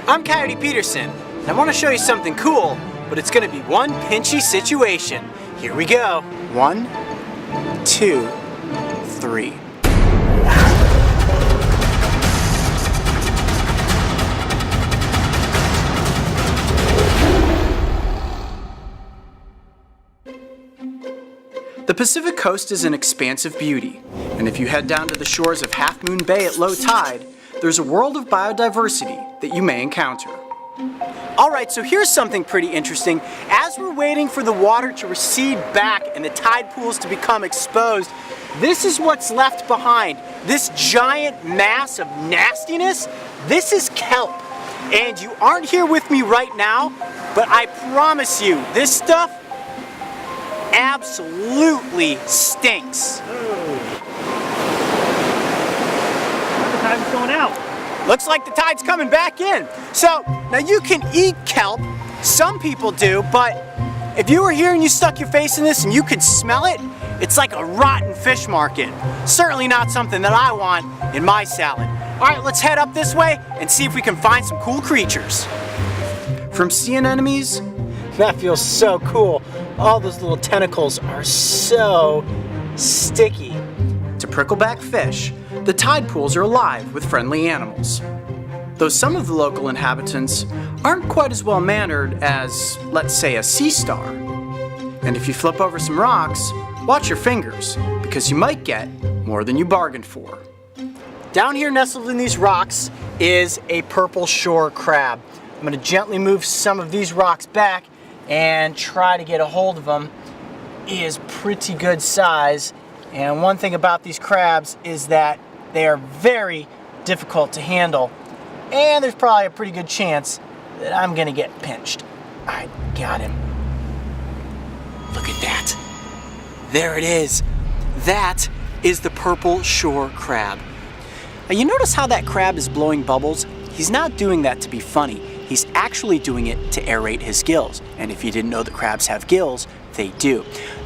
I'm Coyote Peterson, and I want to show you something cool, but it's going to be one pinchy situation. Here we go. 1, 2, 3. The Pacific coast is an expansive beauty, and if you head down to the shores of Half Moon Bay at low tide, there's a world of biodiversity that you may encounter. Alright, so here's something pretty interesting. As we're waiting for the water to recede back and the tide pools to become exposed, this is what's left behind. This giant mass of nastiness, this is kelp. And you aren't here with me right now, but I promise you, this stuff absolutely stinks. The tide's going out. Looks like the tide's coming back in. So, now you can eat kelp, some people do, but if you were here and you stuck your face in this and you could smell it, it's like a rotten fish market. Certainly not something that I want in my salad. All right, let's head up this way and see if we can find some cool creatures. From sea anemones, that feels so cool. All those little tentacles are so sticky. To prickleback fish, the tide pools are alive with friendly animals. Though some of the local inhabitants aren't quite as well mannered as, let's say, a sea star. And if you flip over some rocks, watch your fingers, because you might get more than you bargained for. Down here nestled in these rocks is a purple shore crab. I'm going to gently move some of these rocks back and try to get a hold of them. He is pretty good size, and one thing about these crabs is that they are very difficult to handle, and there's probably a pretty good chance that I'm gonna get pinched. I got him. Look at that. There it is. That is the purple shore crab. Now you notice how that crab is blowing bubbles? He's not doing that to be funny. He's actually doing it to aerate his gills. And if you didn't know that crabs have gills, they do.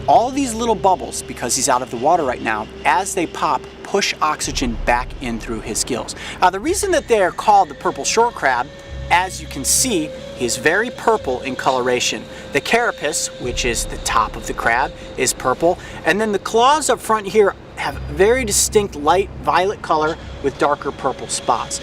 All these little bubbles, because he's out of the water right now, as they pop, push oxygen back in through his gills. Now the reason that they are called the purple shore crab, as you can see, he is very purple in coloration. The carapace, which is the top of the crab, is purple. And then the claws up front here have very distinct light violet color with darker purple spots.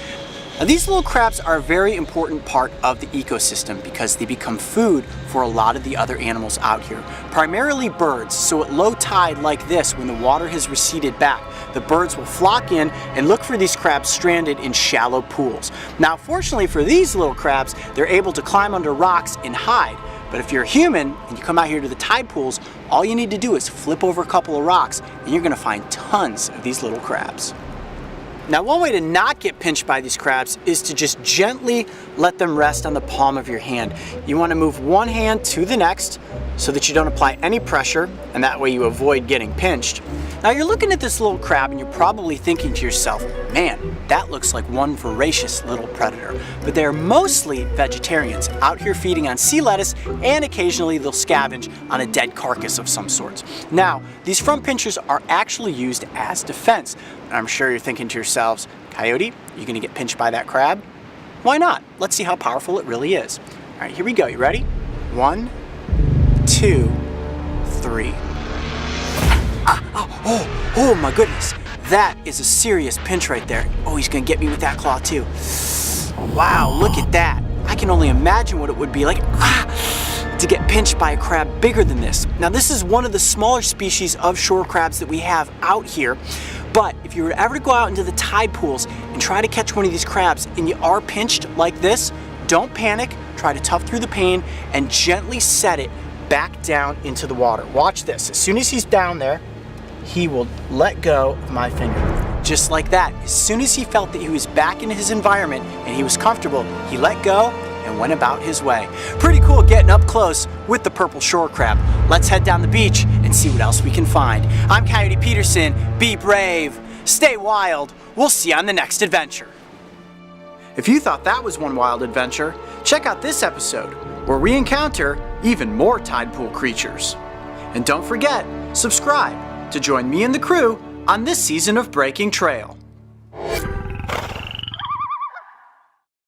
Now, these little crabs are a very important part of the ecosystem because they become food for a lot of the other animals out here, primarily birds. So at low tide like this, when the water has receded back, the birds will flock in and look for these crabs stranded in shallow pools. Now, fortunately for these little crabs, they're able to climb under rocks and hide. But if you're a human and you come out here to the tide pools, all you need to do is flip over a couple of rocks and you're gonna find tons of these little crabs. Now, one way to not get pinched by these crabs is to just gently let them rest on the palm of your hand. You want to move one hand to the next so that you don't apply any pressure, and that way you avoid getting pinched. Now, you're looking at this little crab and you're probably thinking to yourself, man, that looks like one voracious little predator. But they're mostly vegetarians, out here feeding on sea lettuce, and occasionally they'll scavenge on a dead carcass of some sorts. Now, these front pinchers are actually used as defense. I'm sure you're thinking to yourselves, Coyote, you gonna get pinched by that crab? Why not? Let's see how powerful it really is. All right, here we go. You ready? 1, 2, 3. Oh my goodness. That is a serious pinch right there. Oh, he's gonna get me with that claw too. Wow, look at that. I can only imagine what it would be like to get pinched by a crab bigger than this. Now, this is one of the smaller species of shore crabs that we have out here. But if you were ever to go out into the tide pools and try to catch one of these crabs and you are pinched like this, don't panic, try to tough through the pain and gently set it back down into the water. Watch this. As soon as he's down there, he will let go of my finger. Just like that. As soon as he felt that he was back in his environment and he was comfortable, he let go and went about his way. Pretty cool getting up close with the purple shore crab. Let's head down the beach and see what else we can find. I'm Coyote Peterson. Be brave, stay wild. We'll see you on the next adventure. If you thought that was one wild adventure, check out this episode where we encounter even more tide pool creatures. And don't forget, subscribe to join me and the crew on this season of Breaking Trail.